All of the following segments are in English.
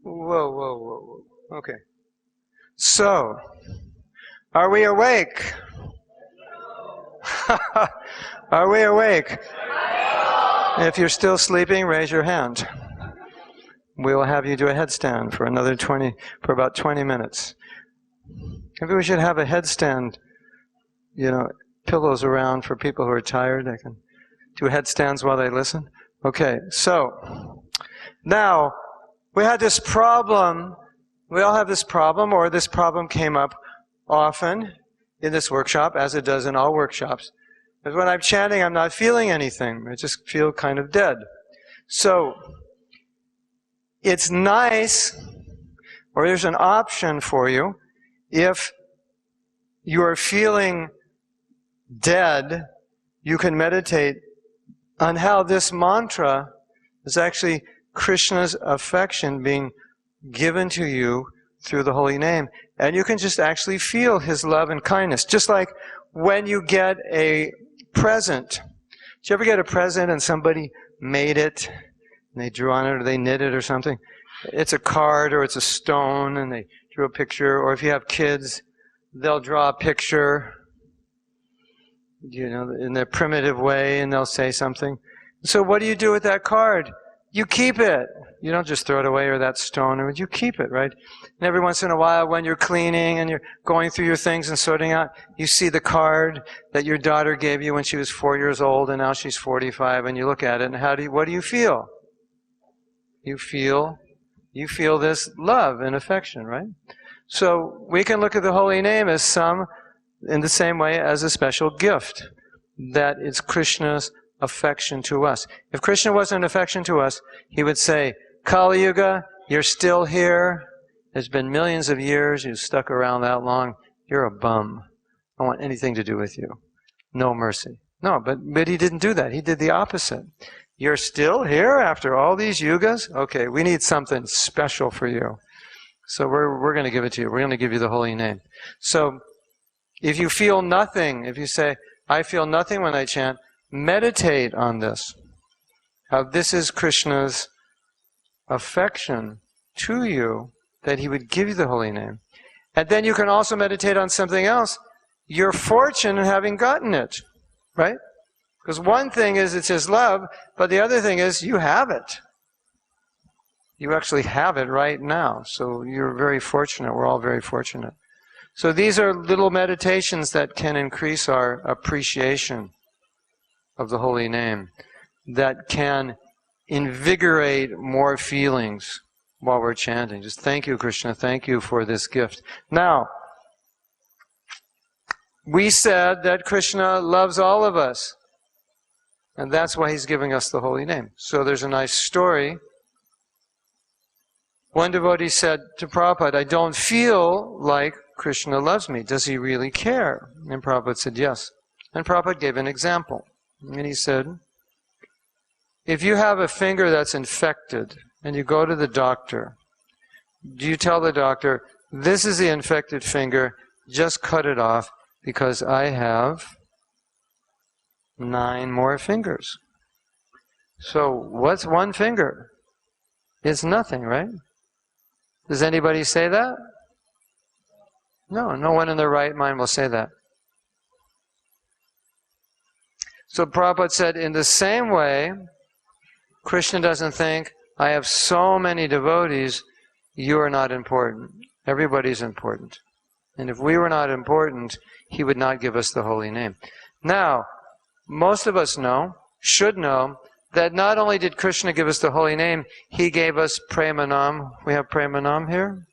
Whoa, whoa, whoa, whoa. Okay. So, are we awake? Are we awake? If you're still sleeping, raise your hand. We will have you do a headstand for about 20 minutes. Maybe we should have a headstand, pillows around for people who are tired. They can do headstands while they listen. Okay, so now we had this problem. We all have this problem, or this problem came up often in this workshop, as it does in all workshops. But when I'm chanting, I'm not feeling anything. I just feel kind of dead. So it's nice, or there's an option for you, if you are feeling dead, you can meditate on how this mantra is actually Krishna's affection being given to you through the holy name. And you can just actually feel his love and kindness. Just like when you get a present. Did you ever get a present and somebody made it, and they drew on it, or they knit it or something? It's a card, or it's a stone, and they drew a picture. Or if you have kids, they'll draw a picture, in their primitive way, and they'll say something. So what do you do with that card? You keep it. You don't just throw it away, or that stone, or you keep it, right? And every once in a while, when you're cleaning and you're going through your things and sorting out, you see the card that your daughter gave you when she was 4 years old, and now she's 45, and you look at it, and what do you feel? You feel this love and affection, right? So we can look at the holy name as in the same way as a special gift, that it's Krishna's affection to us. If Krishna wasn't affection to us, he would say, Kali Yuga, you're still here. It's been millions of years. You've stuck around that long. You're a bum. I don't want anything to do with you. No mercy. No, but he didn't do that. He did the opposite. You're still here after all these yugas? Okay, we need something special for you. So we're going to give it to you. We're going to give you the holy name. So if you feel nothing, if you say, I feel nothing when I chant, meditate on this. How this is Krishna's affection to you, that he would give you the holy name. And then you can also meditate on something else. Your fortune in having gotten it, right? Because one thing is it's his love, but the other thing is you have it. You actually have it right now. So you're very fortunate. We're all very fortunate. So these are little meditations that can increase our appreciation of the holy name, that can invigorate more feelings while we're chanting. Just thank you, Krishna. Thank you for this gift. Now, we said that Krishna loves all of us. And that's why he's giving us the holy name. So there's a nice story. One devotee said to Prabhupada, I don't feel like Krishna loves me. Does he really care? And Prabhupada said, yes. And Prabhupada gave an example. And he said, if you have a finger that's infected and you go to the doctor, do you tell the doctor, this is the infected finger, just cut it off because I have 9 more fingers? So what's one finger? It's nothing, right? Does anybody say that? No, no one in their right mind will say that. So Prabhupada said, in the same way, Krishna doesn't think, I have so many devotees, you are not important. Everybody's important. And if we were not important, he would not give us the holy name. Now, most of us should know, that not only did Krishna give us the holy name, he gave us Premanam. We have Premanam here.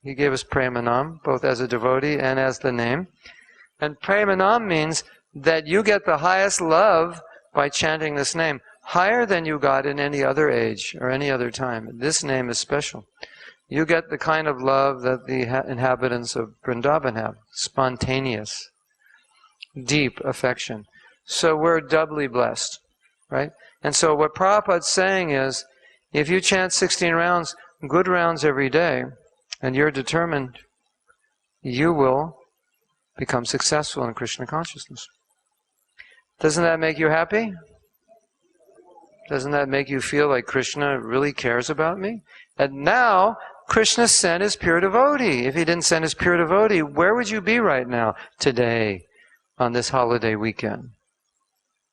He gave us Premanam, both as a devotee and as the name. And Premanam means that you get the highest love by chanting this name, higher than you got in any other age or any other time. This name is special. You get the kind of love that the inhabitants of Vrindavan have, spontaneous, deep affection. So we're doubly blessed, right? And so what Prabhupada's saying is, if you chant 16 rounds, good rounds every day, and you're determined, you will become successful in Krishna consciousness. Doesn't that make you happy? Doesn't that make you feel like Krishna really cares about me? And now, Krishna sent his pure devotee. If he didn't send his pure devotee, where would you be right now, today, on this holiday weekend?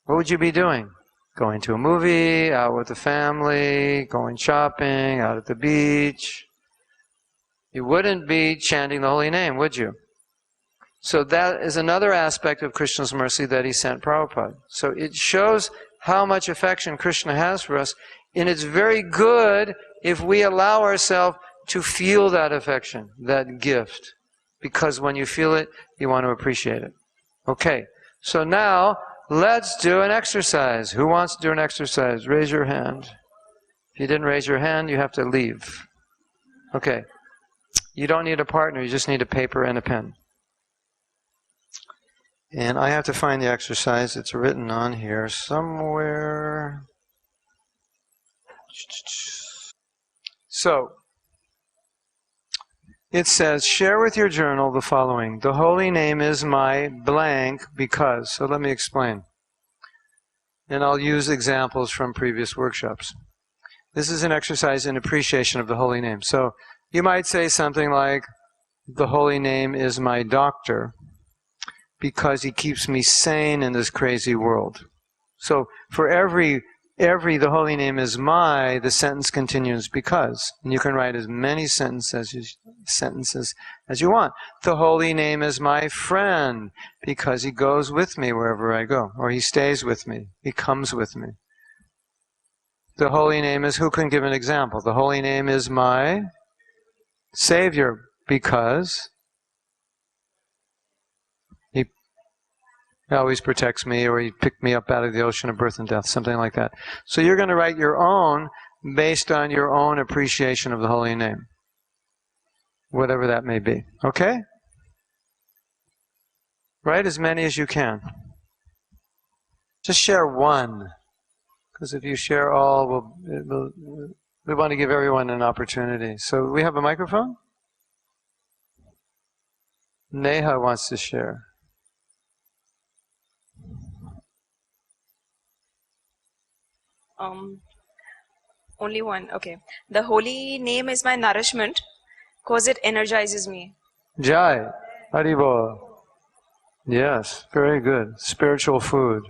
What would you be doing? Going to a movie, out with the family, going shopping, out at the beach. You wouldn't be chanting the holy name, would you? So that is another aspect of Krishna's mercy that he sent Prabhupada. So it shows how much affection Krishna has for us, and it's very good if we allow ourselves to feel that affection, that gift. Because when you feel it, you want to appreciate it. Okay, so now let's do an exercise. Who wants to do an exercise? Raise your hand. If you didn't raise your hand, you have to leave. Okay. You don't need a partner, you just need a paper and a pen. And I have to find the exercise. It's written on here somewhere. So, it says, share with your journal the following. The holy name is my blank because. So let me explain. And I'll use examples from previous workshops. This is an exercise in appreciation of the holy name. So, you might say something like, the holy name is my doctor because he keeps me sane in this crazy world. So for every the holy name is my, the sentence continues because. And you can write as many sentences as you want. The holy name is my friend because he goes with me wherever I go. Or he stays with me. He comes with me. The holy name is, who can give an example? The holy name is my Savior because he always protects me, or he picked me up out of the ocean of birth and death, something like that. So you're going to write your own based on your own appreciation of the holy name, whatever that may be. Okay? Write as many as you can. Just share one, because if you share all, we want to give everyone an opportunity. So we have a microphone? Neha wants to share. Only one. Okay. The holy name is my nourishment because it energizes me. Jai. Haribol. Yes, very good. Spiritual food.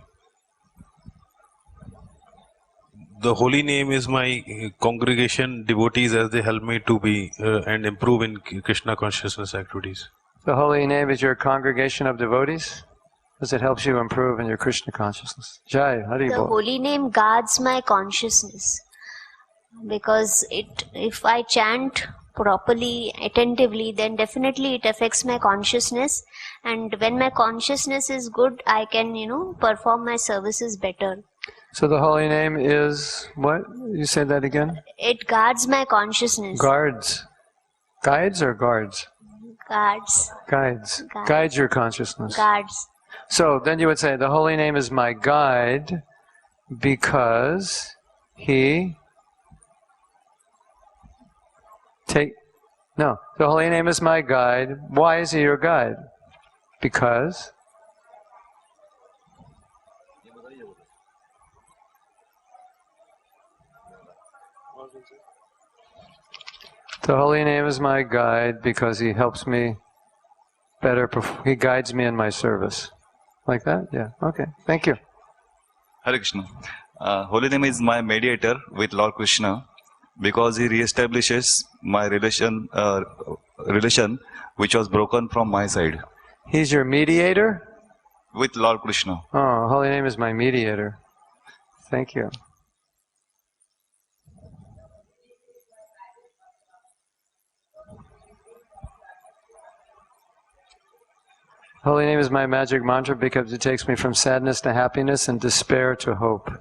The holy name is my congregation devotees as they help me to be and improve in Krishna consciousness activities. The holy name is your congregation of devotees? Because it helps you improve in your Krishna consciousness. Jai, Haribol. The holy name guards my consciousness. Because if I chant properly, attentively, then definitely it affects my consciousness. And when my consciousness is good, I can, perform my services better. So the holy name is what? You said that again? It guards my consciousness. Guards. Guides or guards? Guards. Guides. Guides your consciousness. Guards. So then you would say, the holy name is my guide because he the holy name is my guide. Why is he your guide? Because the holy name is my guide because he helps me better, he guides me in my service. Like that? Yeah. Okay. Thank you. Hare Krishna. Holy name is my mediator with Lord Krishna because he reestablishes my relation which was broken from my side. He's your mediator? With Lord Krishna. Oh, holy name is my mediator. Thank you. Holy name is my magic mantra because it takes me from sadness to happiness and despair to hope.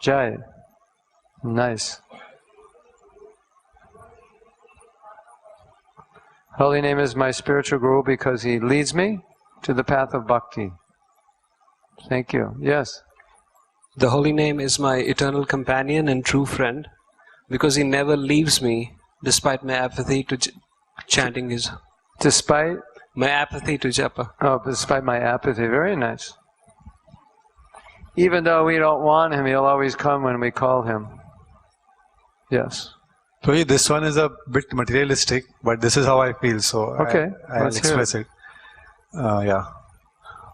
Jai. Nice. Holy name is my spiritual guru because he leads me to the path of bhakti. Thank you. Yes. The holy name is my eternal companion and true friend because he never leaves me despite my apathy to chanting his... Despite? My apathy to japa. Oh, despite my apathy. Very nice. Even though we don't want him, he'll always come when we call him. Yes. So this one is a bit materialistic, but this is how I feel, so Okay, I'll let's hear express it. Yeah.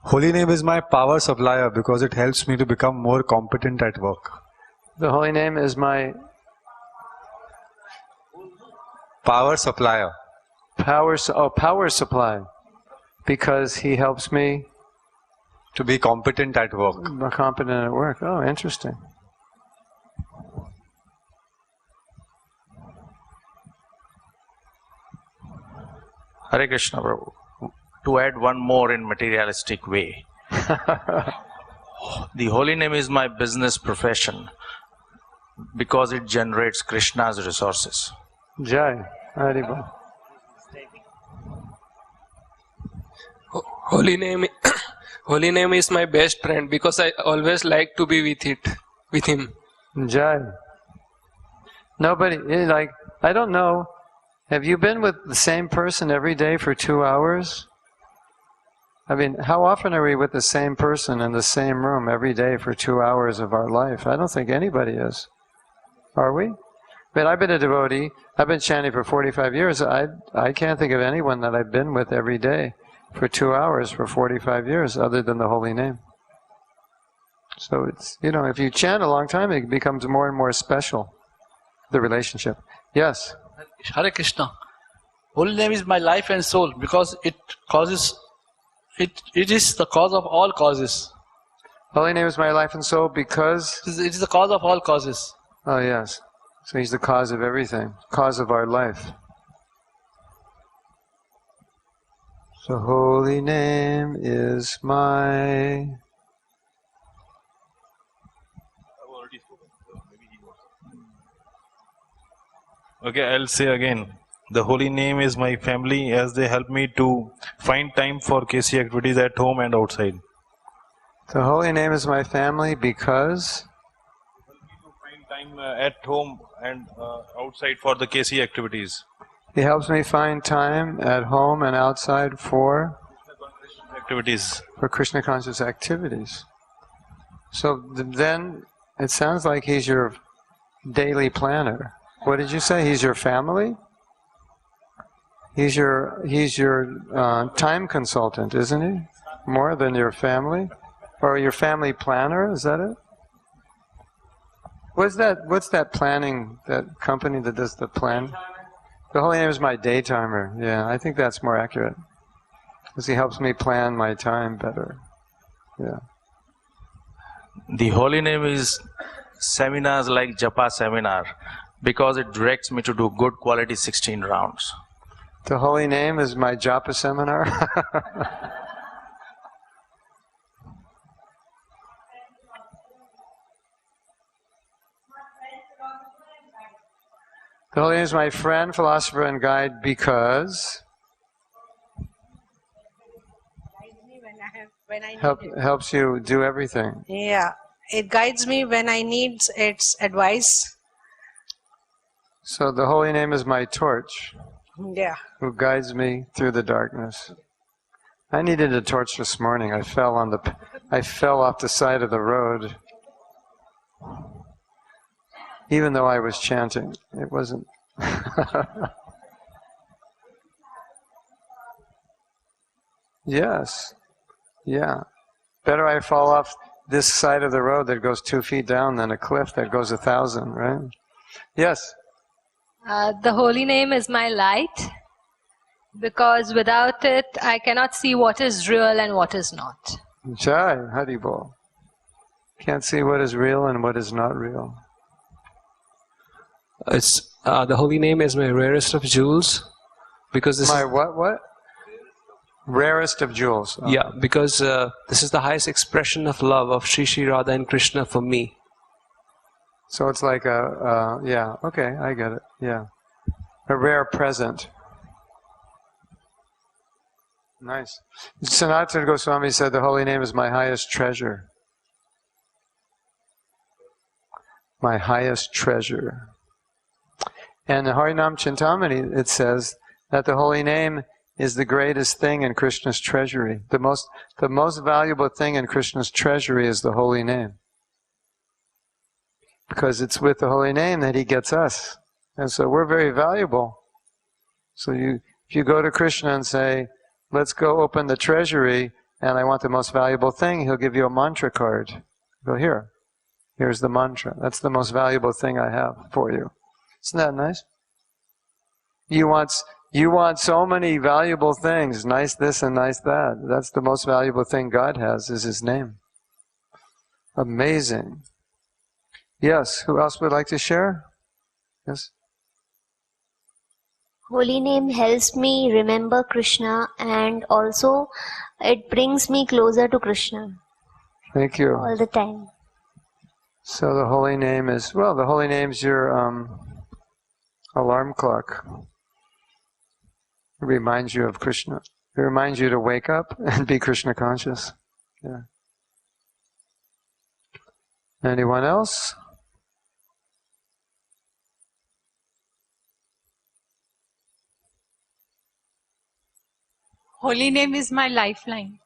Holy name is my power supplier because it helps me to become more competent at work. The holy name is my Power supplier. power supply, because he helps me To be competent at work. be competent at work. Oh, interesting. Hare Krishna, Prabhu. To add one more in materialistic way. The holy name is my business profession because it generates Krishna's resources. Jai. Haribol. Holy name, holy name is my best friend because I always like to be with him. Jai. Nobody, like, I don't know. Have you been with the same person every day for 2 hours? I mean, how often are we with the same person in the same room every day for 2 hours of our life? I don't think anybody is. Are we? But I've been a devotee. I've been chanting for 45 years. I can't think of anyone that I've been with every day for 2 hours for 45 years other than the holy name. So it's, if you chant a long time, it becomes more and more special, the relationship. Yes? Hare Krishna. Holy name is my life and soul because it is the cause of all causes. Holy name is my life and soul because... It is the cause of all causes. Oh, yes. So he's the cause of everything, cause of our life. So holy name is my... Okay, I'll say again. The holy name is my family as they help me to find time for KC activities at home and outside. The holy name is my family because... Find time at home and outside for the KC activities. He helps me find time at home and outside for Krishna conscious activities. So then it sounds like he's your daily planner. What did you say? He's your family? He's your time consultant, isn't he? More than your family? Or your family planner, is that it? What's that planning, that company that does the plan? The holy name is my daytimer. Yeah, I think that's more accurate. Because he helps me plan my time better. Yeah. The holy name is seminars like Japa seminar because it directs me to do good quality 16 rounds. The holy name is my Japa seminar. The holy name is my friend, philosopher, and guide because when I need it. helps you do everything. Yeah, it guides me when I need its advice. So the holy name is my torch, Yeah. who guides me through the darkness. I needed a torch this morning. I fell off the side of the road. Even though I was chanting, it wasn't. Yes. Yeah. Better I fall off this side of the road that goes 2 feet down than a cliff that goes 1,000, right? Yes. The holy name is my light because without it I cannot see what is real and what is not. Jai, Haribol. Can't see what is real and what is not real. It's the holy name is my rarest of jewels because this My is what? Rarest of jewels. Oh. yeah, because this is the highest expression of love of Shri Radha and Krishna for me. So it's like yeah, okay, I get it. Yeah. A rare present. Nice. Sanatana Goswami said the holy name is my highest treasure. My highest treasure. And the Harinam Chintamani, it says that the holy name is the greatest thing in Krishna's treasury. The most valuable thing in Krishna's treasury is the holy name. Because it's with the holy name that he gets us. And so we're very valuable. So if you go to Krishna and say, let's go open the treasury and I want the most valuable thing, he'll give you a mantra card. Go, here's the mantra. That's the most valuable thing I have for you. Isn't that nice? You want so many valuable things, nice this and nice that. That's the most valuable thing God has, is his name. Amazing. Yes, who else would like to share? Yes? Holy name helps me remember Krishna, and also it brings me closer to Krishna. Thank you. All the time. So the holy name is, well, the holy name's your alarm clock. It reminds you of Krishna. It reminds you to wake up and be Krishna conscious. Yeah. Anyone else? Holy name is my lifeline.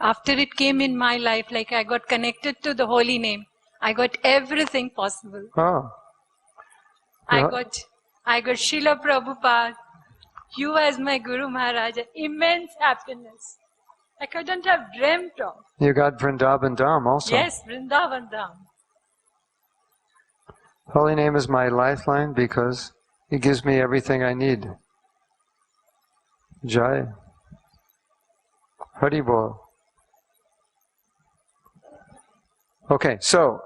After it came in my life, like I got connected to the holy name, I got everything possible. Oh. I got Srila Prabhupada, you as my Guru Maharaja, immense happiness. I couldn't have dreamt of. You got Vrindavan Dham also. Yes, Vrindavan Dham. Holy name is my lifeline because it gives me everything I need. Jai. Hari Bol. Okay, so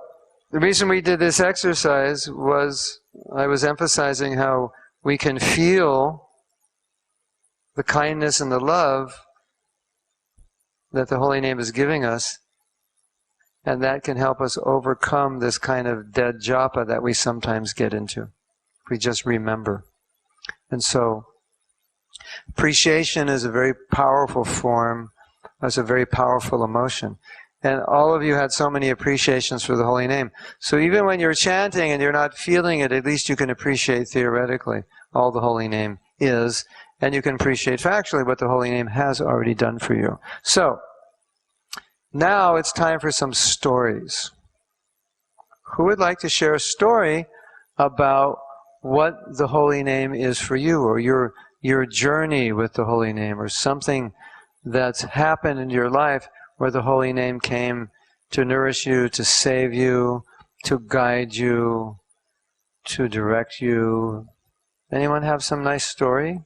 the reason we did this exercise was I was emphasizing how we can feel the kindness and the love that the holy name is giving us, and that can help us overcome this kind of dead japa that we sometimes get into, if we just remember. And so appreciation is a very powerful form, it's a very powerful emotion. And all of you had so many appreciations for the holy name. So even when you're chanting and you're not feeling it, at least you can appreciate theoretically all the holy name is, and you can appreciate factually what the holy name has already done for you. So, now it's time for some stories. Who would like to share a story about what the holy name is for you, or your journey with the holy name, or something that's happened in your life where the holy name came to nourish you, to save you, to guide you, to direct you? Anyone have some nice story?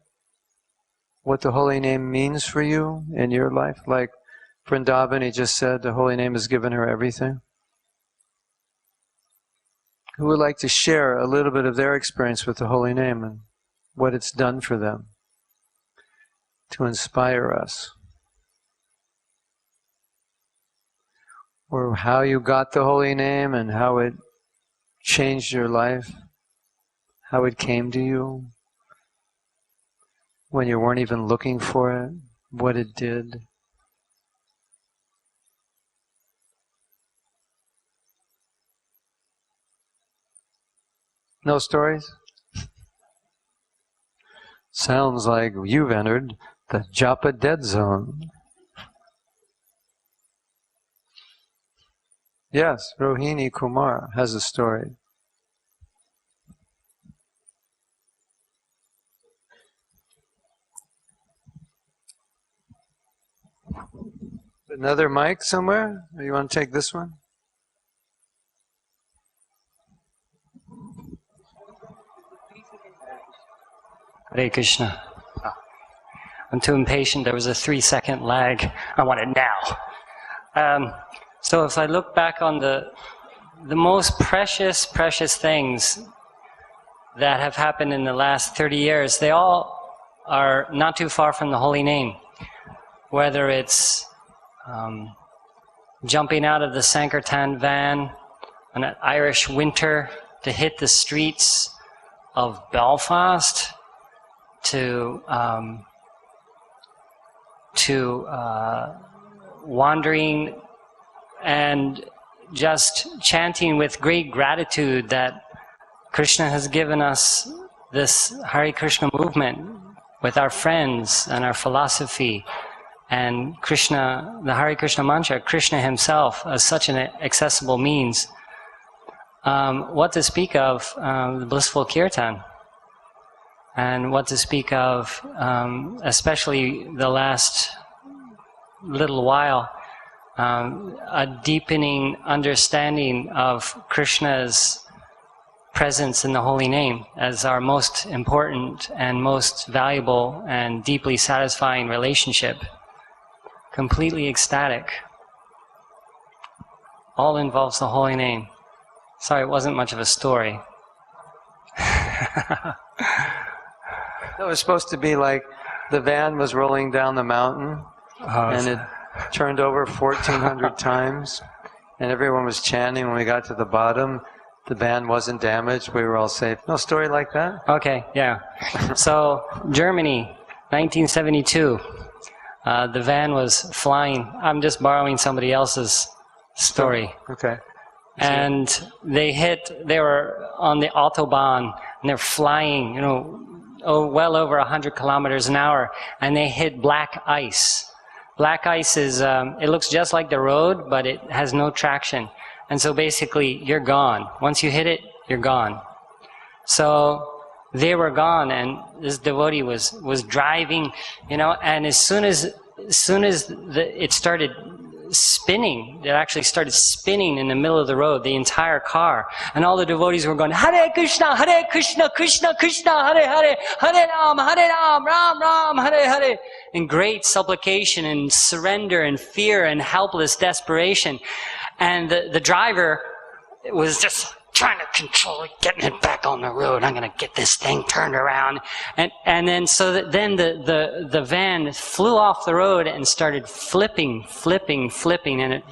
What the holy name means for you in your life? Like Vrindavan, he just said the holy name has given her everything. Who would like to share a little bit of their experience with the holy name and what it's done for them to inspire us? Or how you got the holy name and how it changed your life, how it came to you when you weren't even looking for it, what it did. No stories? Sounds like you've entered the Japa dead zone. Yes, Rohini Kumar has a story. Another mic somewhere? Or you want to take this one? Hare Krishna. Oh. I'm too impatient. There was a 3-second lag. I want it now. So if I look back on the most precious things that have happened in the last 30 years, they all are not too far from the holy name. Whether it's jumping out of the Sankirtan van on an Irish winter to hit the streets of Belfast, to wandering and just chanting with great gratitude that Krishna has given us this Hare Krishna movement with our friends and our philosophy, and Krishna, the Hare Krishna mantra, Krishna himself as such an accessible means. What to speak of the blissful kirtan, and what to speak of, especially the last little while, a deepening understanding of Krishna's presence in the holy name as our most important and most valuable and deeply satisfying relationship. Completely ecstatic. All involves the holy name. Sorry, it wasn't much of a story. It was supposed to be like the van was rolling down the mountain and it turned over 1,400 times, and everyone was chanting. When we got to the bottom, the van wasn't damaged. We were all safe. No story like that? Okay, yeah. So, Germany, 1972. The van was flying. I'm just borrowing somebody else's story. Okay. And they were on the Autobahn, and they're flying, well over 100 kilometers an hour, and they hit black ice. Black ice is, it looks just like the road, but it has no traction. And so basically, you're gone. Once you hit it, you're gone. So they were gone, and this devotee was driving, and as soon as it started spinning, it actually started spinning in the middle of the road, the entire car, and all the devotees were going, Hare Krishna, Krishna Krishna, Hare Hare, Hare Ram, Ram Ram, Hare Hare, in great supplication and surrender and fear and helpless desperation. And the driver was just trying to control it, getting it back on the road. I'm going to get this thing turned around. And then then the van flew off the road and started flipping, and it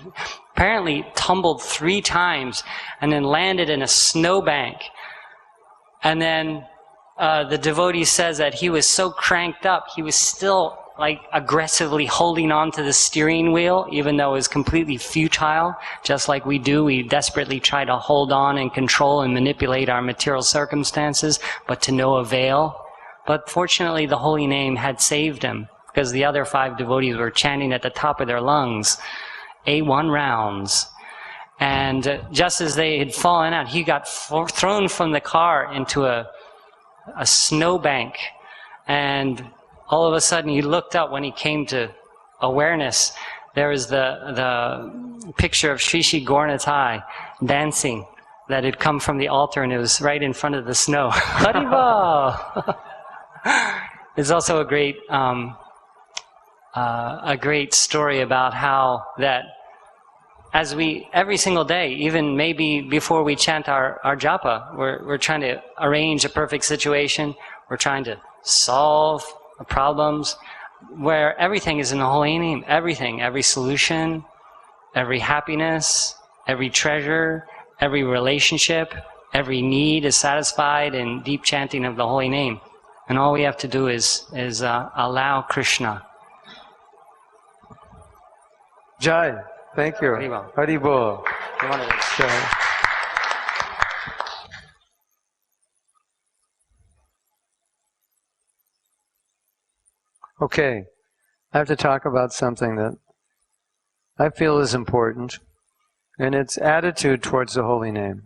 apparently tumbled 3 times and then landed in a snowbank. And then the devotee says that he was so cranked up, he was still aggressively holding on to the steering wheel, even though it was completely futile. Just like we do, we desperately try to hold on and control and manipulate our material circumstances, but to no avail. But fortunately, the holy name had saved him, because the other 5 devotees were chanting at the top of their lungs, A1 rounds. And just as they had fallen out, he got thrown from the car into a snowbank. And all of a sudden, he looked up when he came to awareness. There was the picture of Sri Sri Gaurnatai dancing that had come from the altar, and it was right in front of the snow. Haribol! There's also a great story about how that as we, every single day, even maybe before we chant our japa, we're trying to arrange a perfect situation. We're trying to solve problems, where everything is in the holy name. Everything, every solution, every happiness, every treasure, every relationship, every need is satisfied in deep chanting of the holy name. And all we have to do is allow Krishna. Jai, thank you. Haribol. Haribol. Jai. Okay, I have to talk about something that I feel is important, and it's attitude towards the holy name.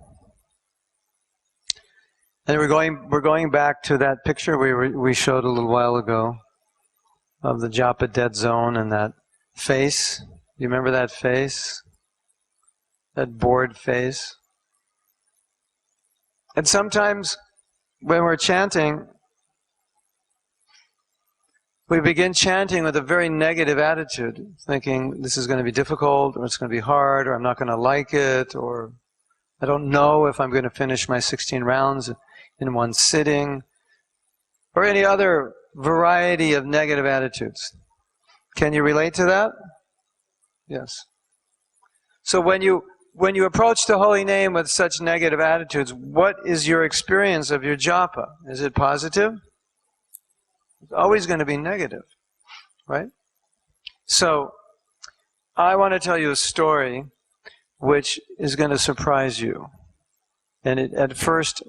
And we're going back to that picture we showed a little while ago of the Japa dead zone and that face. You remember that face? That bored face? And sometimes when we're chanting, we begin chanting with a very negative attitude, thinking this is going to be difficult, or it's going to be hard, or I'm not going to like it, or I don't know if I'm going to finish my 16 rounds in one sitting, or any other variety of negative attitudes. Can you relate to that? Yes. So when you approach the holy name with such negative attitudes, what is your experience of your japa? Is it positive? It's always going to be negative, right? So, I want to tell you a story which is going to surprise you. And at first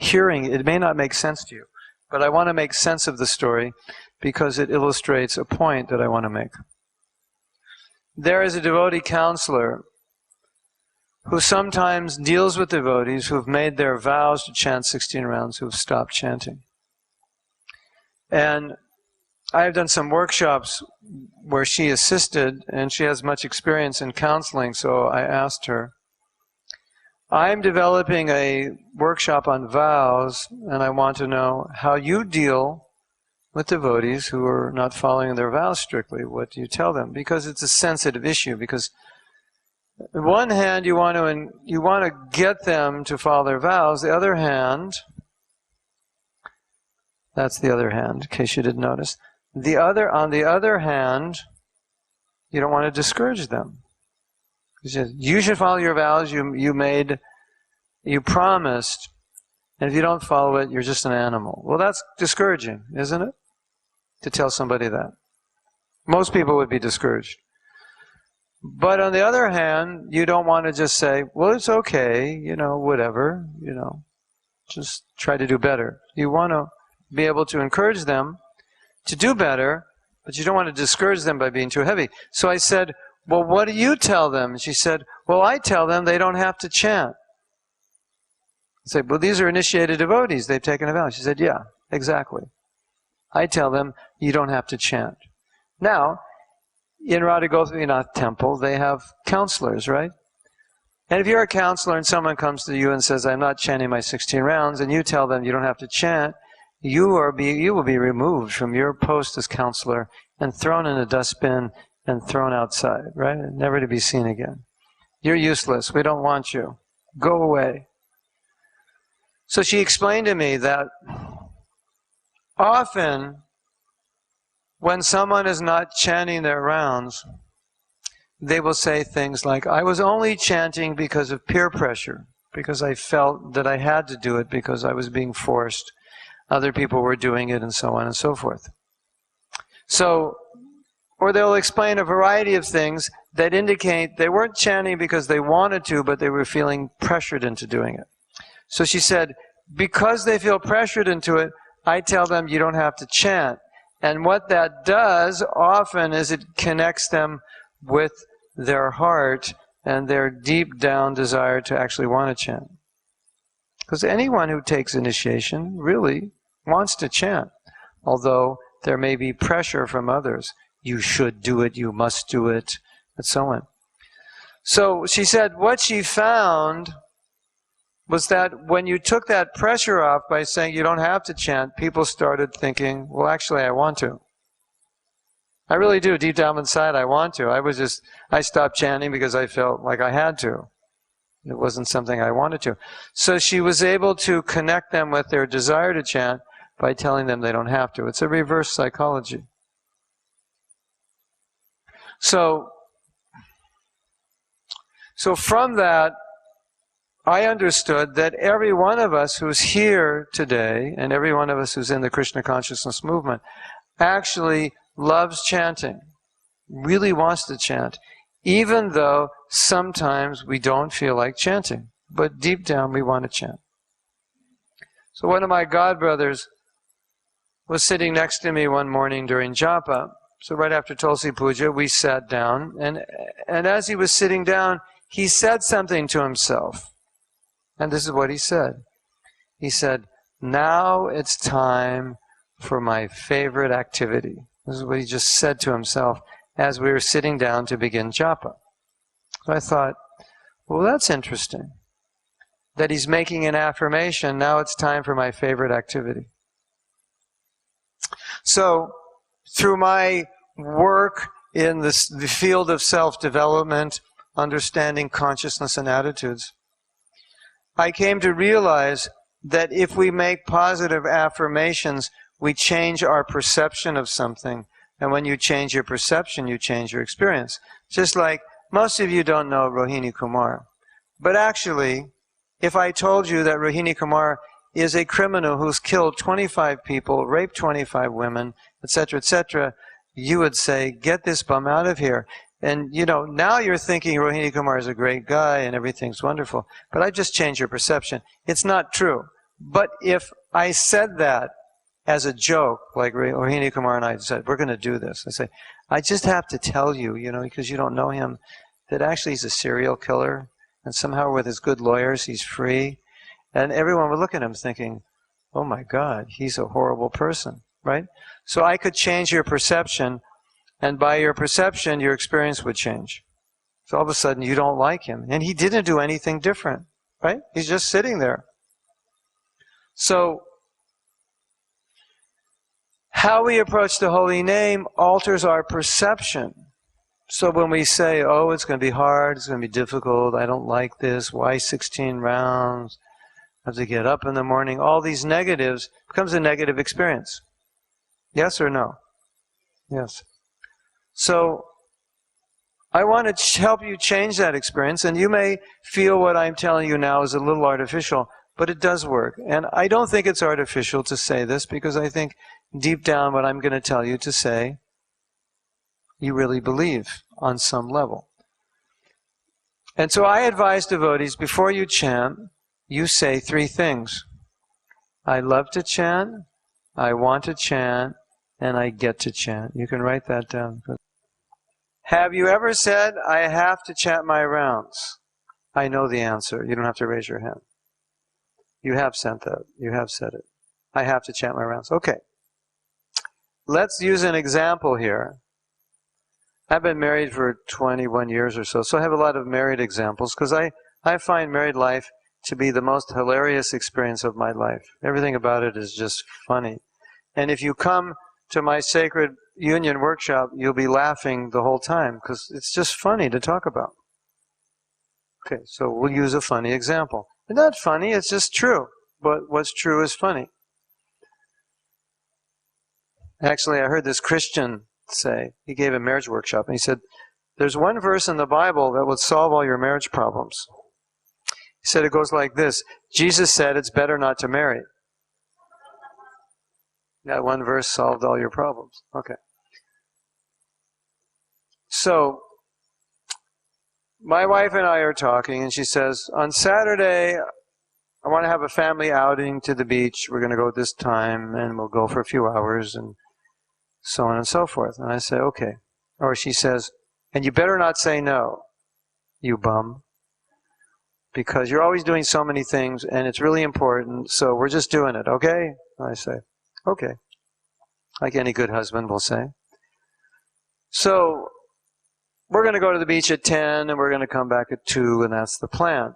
hearing, it may not make sense to you. But I want to make sense of the story because it illustrates a point that I want to make. There is a devotee counselor who sometimes deals with devotees who have made their vows to chant 16 rounds, who have stopped chanting. And I've done some workshops where she assisted, and she has much experience in counseling, so I asked her, I'm developing a workshop on vows, and I want to know how you deal with devotees who are not following their vows strictly. What do you tell them? Because it's a sensitive issue, because on one hand, you want to get them to follow their vows. The other hand, that's the other hand, in case you didn't notice. On the other hand, you don't want to discourage them. You should follow your vows you promised, and if you don't follow it, you're just an animal. Well, that's discouraging, isn't it? To tell somebody that. Most people would be discouraged. But on the other hand, you don't want to just say, well, it's okay, whatever, just try to do better. You want to be able to encourage them to do better, but you don't want to discourage them by being too heavy. So I said, well, what do you tell them? And she said, well, I tell them they don't have to chant. I said, well, these are initiated devotees. They've taken a vow. She said, yeah, exactly. I tell them you don't have to chant. Now, in Radha Gopinath temple, they have counselors, right? And if you're a counselor and someone comes to you and says, I'm not chanting my 16 rounds, and you tell them you don't have to chant, you will be removed from your post as counselor and thrown in a dustbin and thrown outside, right? Never to be seen again. You're useless. We don't want you. Go away. So she explained to me that often when someone is not chanting their rounds, they will say things like, I was only chanting because of peer pressure, because I felt that I had to do it because I was being forced. Other people were doing it, and so on and so forth. So, or they'll explain a variety of things that indicate they weren't chanting because they wanted to, but they were feeling pressured into doing it. So she said, because they feel pressured into it, I tell them you don't have to chant. And what that does often is it connects them with their heart and their deep down desire to actually want to chant. Because anyone who takes initiation really wants to chant, although there may be pressure from others. You should do it, you must do it, and so on. So she said what she found was that when you took that pressure off by saying you don't have to chant, people started thinking, well, actually, I want to. I really do. Deep down inside, I want to. I stopped chanting because I felt like I had to. It wasn't something I wanted to. So she was able to connect them with their desire to chant by telling them they don't have to. It's a reverse psychology. So from that, I understood that every one of us who's here today, and every one of us who's in the Krishna consciousness movement, actually loves chanting, really wants to chant, even though sometimes we don't feel like chanting, but deep down we want to chant. So one of my godbrothers was sitting next to me one morning during Japa. So right after Tulsi Puja, we sat down, and as he was sitting down, he said something to himself. And this is what he said. He said, now it's time for my favorite activity. This is what he just said to himself as we were sitting down to begin japa. So I thought, well, that's interesting. That he's making an affirmation, now it's time for my favorite activity. So, through my work in the field of self-development, understanding consciousness and attitudes, I came to realize that if we make positive affirmations, we change our perception of something. And when you change your perception, you change your experience. Just like most of you don't know Rohini Kumar. But actually, if I told you that Rohini Kumar is a criminal who's killed 25 people, raped 25 women, etc., you would say, get this bum out of here. And, now you're thinking Rohini Kumar is a great guy and everything's wonderful. But I just changed your perception. It's not true. But if I said that as a joke, like Rohini Kumar and I said, we're going to do this. I say, I just have to tell you, because you don't know him, that actually he's a serial killer, and somehow with his good lawyers, he's free. And everyone would look at him thinking, oh my God, he's a horrible person, right? So I could change your perception, and by your perception, your experience would change. So all of a sudden, you don't like him. And he didn't do anything different, right? He's just sitting there. So how we approach the holy name alters our perception. So when we say, oh, it's going to be hard, it's going to be difficult, I don't like this, why 16 rounds, I have to get up in the morning, all these negatives becomes a negative experience. Yes or no? Yes. So I want to help you change that experience, and you may feel what I'm telling you now is a little artificial, but it does work. And I don't think it's artificial to say this, because I think deep down what I'm going to tell you to say, you really believe on some level. And so I advise devotees, before you chant, you say 3 things. I love to chant, I want to chant, and I get to chant. You can write that down. Have you ever said, I have to chant my rounds? I know the answer. You don't have to raise your hand. You have sent that. You have said it. I have to chant my rounds. Okay. Let's use an example here. I've been married for 21 years or so I have a lot of married examples, because I find married life to be the most hilarious experience of my life. Everything about it is just funny. And if you come to my Sacred Union workshop, you'll be laughing the whole time, because it's just funny to talk about. Okay, so we'll use a funny example. It's not funny, it's just true. But what's true is funny. Actually, I heard this Christian say, he gave a marriage workshop, and he said, there's one verse in the Bible that would solve all your marriage problems. He said it goes like this: Jesus said it's better not to marry. That one verse solved all your problems. Okay. So, my wife and I are talking, and she says, on Saturday, I want to have a family outing to the beach. We're going to go at this time, and we'll go for a few hours, and so on and so forth. And I say, okay. Or she says, and you better not say no, you bum, because you're always doing so many things, and it's really important, so we're just doing it, okay? I say, okay. Like any good husband will say. So, we're going to go to the beach at 10, and we're going to come back at 2, and that's the plan.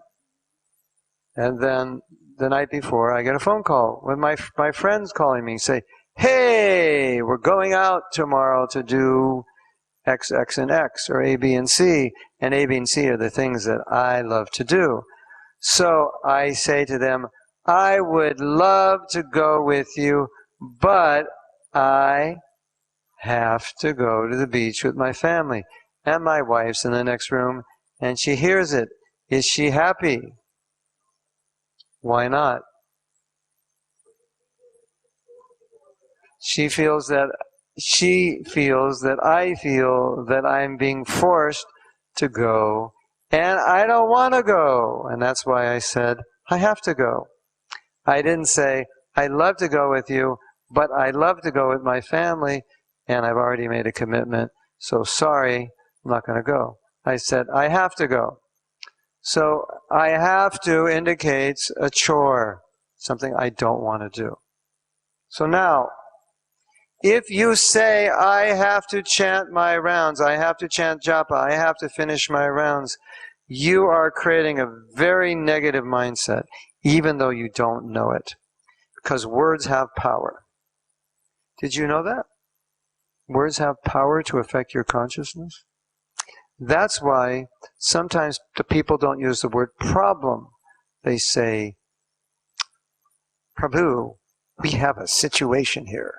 And then, the night before, I get a phone call with my friends calling me, say, hey, we're going out tomorrow to do X, X, and X, or A, B, and C. And A, B, and C are the things that I love to do. So I say to them, I would love to go with you, but I have to go to the beach with my family. And my wife's in the next room, and she hears it. Is she happy? Why not? She feels that I feel that I'm being forced to go, and I don't want to go. And that's why I said, I have to go. I didn't say, I'd love to go with you, but I love to go with my family, and I've already made a commitment, so sorry, I'm not going to go. I said, I have to go. So I have to indicates a chore, something I don't want to do. So now, if you say, I have to chant my rounds, I have to chant japa, I have to finish my rounds, you are creating a very negative mindset, even though you don't know it. Because words have power. Did you know that? Words have power to affect your consciousness. That's why sometimes the people don't use the word problem. They say, Prabhu, we have a situation here.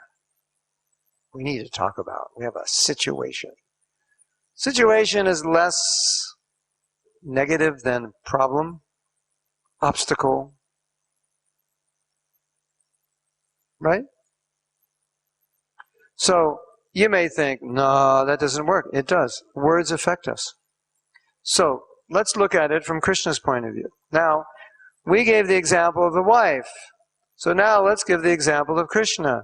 We need to talk about. We have a situation. Situation is less negative than problem, obstacle, right? So you may think, no, that doesn't work. It does. Words affect us. So let's look at it from Krishna's point of view. Now, we gave the example of the wife. So now let's give the example of Krishna.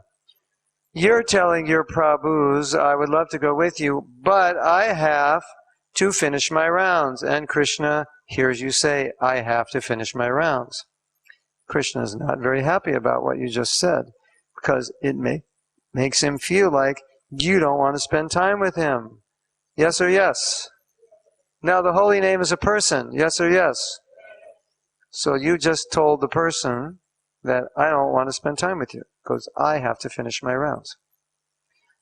You're telling your Prabhus, I would love to go with you, but I have to finish my rounds. And Krishna hears you say, I have to finish my rounds. Krishna is not very happy about what you just said, because it makes him feel like you don't want to spend time with him. Yes or yes? Now the holy name is a person. Yes or yes? So you just told the person that I don't want to spend time with you because I have to finish my rounds.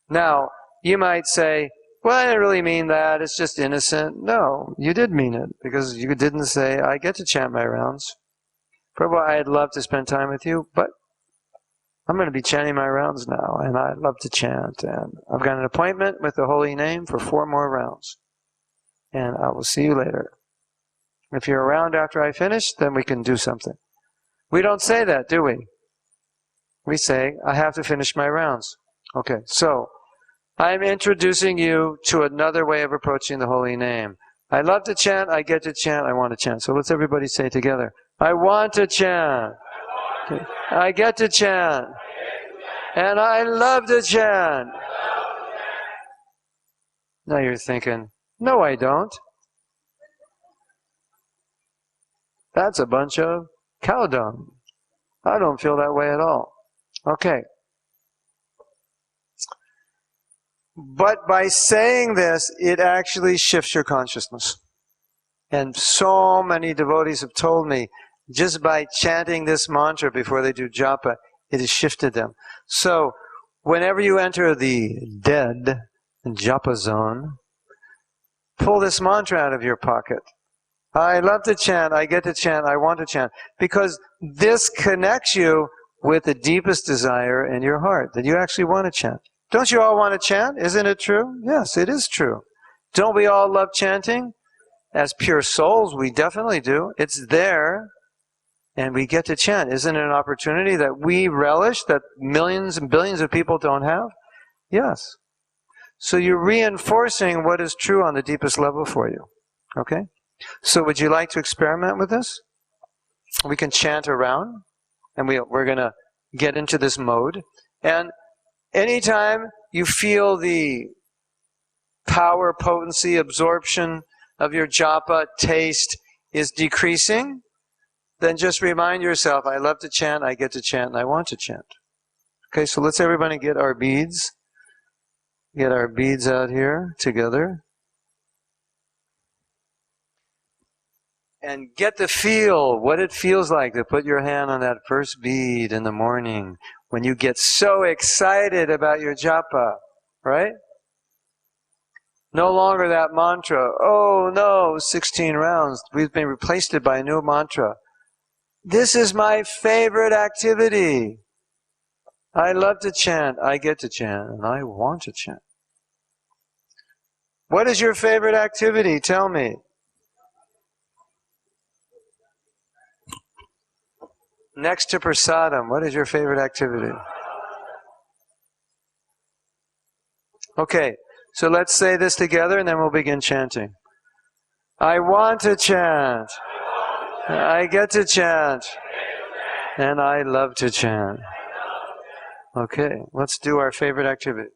Now, you might say, well, I didn't really mean that. It's just innocent. No, you did mean it because you didn't say, I get to chant my rounds. Prabhu, I'd love to spend time with you, but I'm going to be chanting my rounds now, and I love to chant. And I've got an appointment with the holy name for 4 more rounds. And I will see you later. If you're around after I finish, then we can do something. We don't say that, do we? We say, I have to finish my rounds. Okay, so I'm introducing you to another way of approaching the holy name. I love to chant, I get to chant, I want to chant. So let's everybody say together, I want to chant. Okay. I get to chant. And I love to chant. Now you're thinking, no, I don't. That's a bunch of cow dung. I don't feel that way at all. Okay. But by saying this, it actually shifts your consciousness. And so many devotees have told me, just by chanting this mantra before they do japa, it has shifted them. So, whenever you enter the dead japa zone, pull this mantra out of your pocket. I love to chant, I get to chant, I want to chant. Because this connects you with the deepest desire in your heart, that you actually want to chant. Don't you all want to chant? Isn't it true? Yes, it is true. Don't we all love chanting? As pure souls, we definitely do. It's there, and we get to chant. Isn't it an opportunity that we relish, that millions and billions of people don't have? Yes. So you're reinforcing what is true on the deepest level for you. Okay? So would you like to experiment with this? We can chant around, and we're going to get into this mode. And anytime you feel the power, potency, absorption of your japa taste is decreasing, then just remind yourself, I love to chant, I get to chant, and I want to chant. Okay, so let's everybody get our beads. Get our beads out here together. And get the feel, what it feels like to put your hand on that first bead in the morning when you get so excited about your japa, right? No longer that mantra, oh no, 16 rounds. We've been replaced it by a new mantra. This is my favorite activity. I love to chant, I get to chant, and I want to chant. What is your favorite activity? Tell me. Next to prasadam, what is your favorite activity? Okay, so let's say this together and then we'll begin chanting. I want to chant. I get to chant. And I love to chant. Okay, let's do our favorite activity.